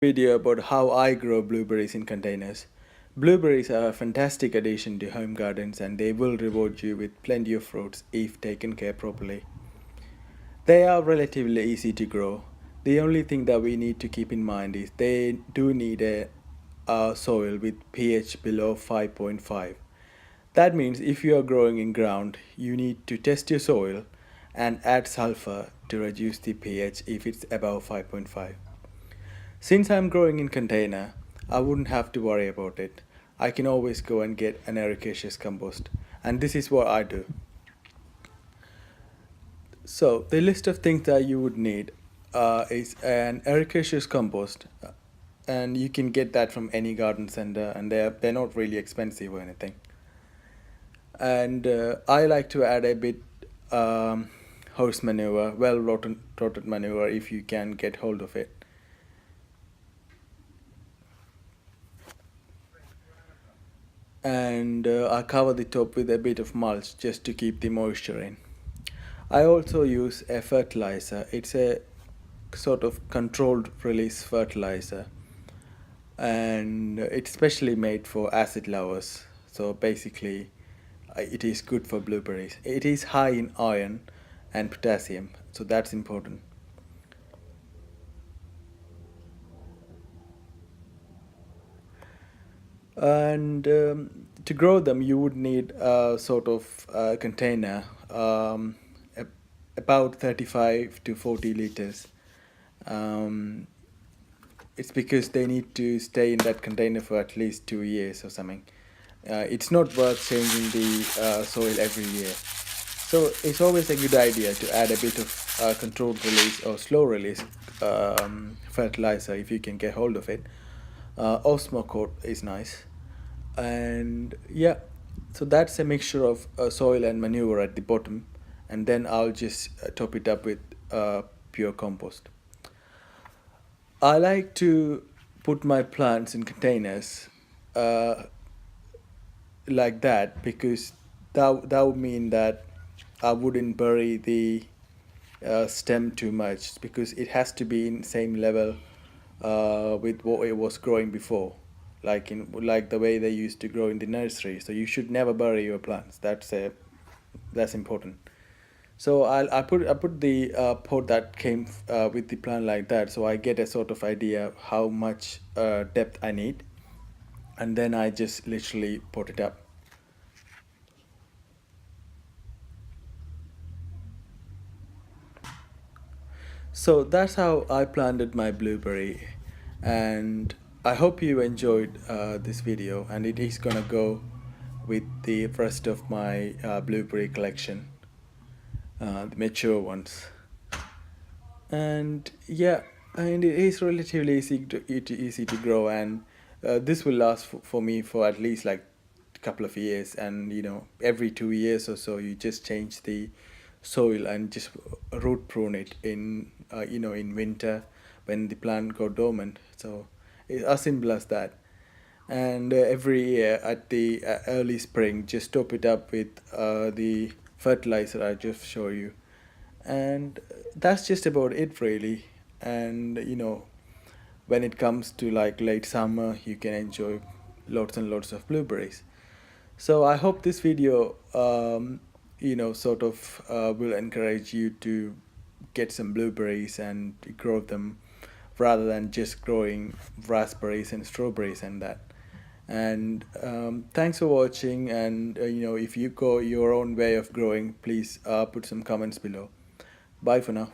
Video about how I grow blueberries in containers. Blueberries are a fantastic addition to home gardens and they will reward you with plenty of fruits if taken care properly. They are relatively easy to grow. The only thing that we need to keep in mind is they do need a soil with pH below 5.5. That means if you are growing in ground, you need to test your soil and add sulfur to reduce the pH if it's above 5.5. Since I'm growing in container, I wouldn't have to worry about it. I can always go and get an ericaceous compost. And this is what I do. So the list of things that you would need is an ericaceous compost. And you can get that from any garden center and they're not really expensive or anything. And I like to add a bit horse manure, well rotted manure if you can get hold of it. And I cover the top with a bit of mulch just to keep the moisture in. I also use a fertilizer. It's a sort of controlled release fertilizer and it's specially made for acid lovers. So basically it is good for blueberries. It is high in iron and potassium, so that's important. And to grow them, you would need a sort of container, about 35 to 40 liters. Um, it's because they need to stay in that container for at least 2 years or something. It's not worth changing the soil every year. So it's always a good idea to add a bit of controlled release or slow release fertilizer if you can get hold of it. Osmocote is nice. And yeah, so that's a mixture of soil and manure at the bottom, and then I'll just top it up with pure compost. I like to put my plants in containers uh, like that because that would mean that I wouldn't bury the stem too much because it has to be in same level with what it was growing before, like the way they used to grow in the nursery. So you should never bury your plants. That's important. So I put the pot that came with the plant like that, so I get a sort of idea how much depth I need, and then I just literally pot it up. So that's how I planted my blueberry, and I hope you enjoyed this video, and it is gonna go with the rest of my blueberry collection, the mature ones. And yeah, and it is relatively easy to grow, and this will last for me for at least like a couple of years. And every 2 years or so you just change the soil and just root prune it in winter when the plant go dormant. So it's as simple as that. And every year at the early spring just top it up with the fertilizer I just show you. And that's just about it really. And when it comes to like late summer, you can enjoy lots and lots of blueberries. So I hope this video sort of will encourage you to get some blueberries and grow them rather than just growing raspberries and strawberries and that. And thanks for watching. And if you go your own way of growing, please put some comments below. Bye for now.